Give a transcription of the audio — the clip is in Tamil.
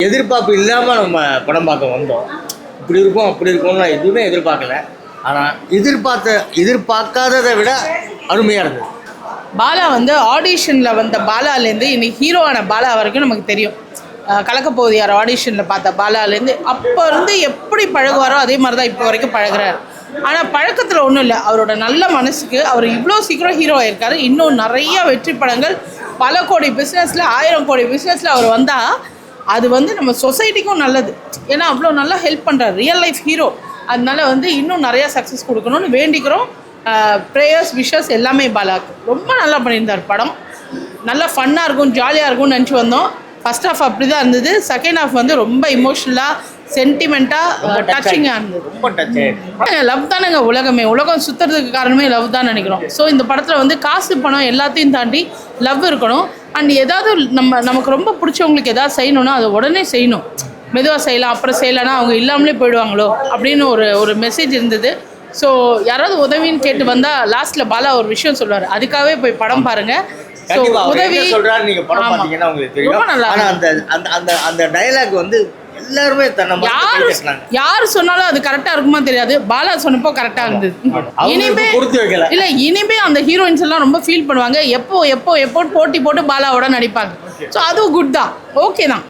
எதிர்பார்ப்பு இல்லாமல் நம்ம படம் பார்க்க வந்தோம். இப்படி இருக்கும் அப்படி இருக்கும்னு நான் எதுவுமே எதிர்பார்க்கல. ஆனால் எதிர்பார்க்காததை விட அருமையாக இருந்தது. பாலா வந்து ஆடிஷனில் வந்த பாலாலேருந்து இன்னைக்கு ஹீரோவான பாலா வரைக்கும் நமக்கு தெரியும். கலக்கப்போகுது யார் ஆடிஷனில் பார்த்த பாலாலேருந்து அப்போ இருந்து எப்படி பழகுவாரோ அதே மாதிரி தான் இப்போ வரைக்கும் பழகுறாரு. ஆனால் பழக்கத்தில் ஒன்றும் இல்லை, அவரோட நல்ல மனசுக்கு அவர் இவ்வளோ சீக்கிரம் ஹீரோ ஆயிருக்காரு. இன்னும் நிறைய வெற்றி படங்கள், பல கோடி பிஸ்னஸில் 1000 கோடி பிஸ்னஸில் அவர் வந்தால் அது வந்து நம்ம சொசைட்டிக்கும் நல்லது. ஏன்னா அவ்வளோ நல்லா ஹெல்ப் பண்ணுறாரு, ரியல் லைஃப் ஹீரோ. அதனால வந்து இன்னும் நிறையா சக்ஸஸ் கொடுக்கணும்னு வேண்டிக்கிறோம். ப்ரேயர்ஸ் விஷஸ் எல்லாமே பாலாக்கு. ரொம்ப நல்லா பண்ணியிருந்தார் படம். நல்லா ஃபன்னாக இருக்கும், ஜாலியாக இருக்கும்னு நினச்சி வந்தோம். ஃபர்ஸ்ட் ஹாஃப் அப்படி தான் இருந்தது. செகண்ட் ஹாஃப் வந்து ரொம்ப இமோஷ்னலாக, சென்டிமெண்ட்டாக, டச்சிங்காக இருந்தது. ரொம்ப டச். லவ் தானேங்க உலகமே. உலகம் சுற்றுறதுக்கு காரணமே லவ் தான் நினைக்கிறோம். ஸோ இந்த படத்தில் வந்து காசு பணம் எல்லாத்தையும் தாண்டி லவ் இருக்கணும். அண்ட் ஏதாவது நமக்கு ரொம்ப பிடிச்சவங்களுக்கு ஏதாவது செய்யணும்னா அதை உடனே செய்யணும். மெதுவாக செய்யலாம், அப்புறம் செய்யலைன்னா அவங்க இல்லாமலே போயிடுவாங்களோ அப்படின்னு ஒரு மெசேஜ் இருந்தது. ஸோ யாராவது உதவின்னு கேட்டு வந்தால் லாஸ்ட்டில் பாலா ஒரு விஷயம் சொல்லுவார், அதுக்காகவே போய் படம் பாருங்கள். உதவி சொல்றாரு, நீங்க படம் பார்த்தீங்கன்னா உங்களுக்கு தெரியும். ஆனா அந்த டயலாக் வந்து எல்லாருமே யார் சொன்னாலும் அது கரெக்டா இருக்குமா தெரியாது. பாலா சொன்னப்போ கரெக்டா இருந்தது. இனிமே அந்த ஹீரோயின்ஸ் எல்லாம் ரொம்ப ஃபீல் பண்ணுவாங்க. எப்போ போட்டி போட்டு பாலாவோட நடிப்பாங்க. ஸோ அதுவும் குட் தான், ஓகே தான்.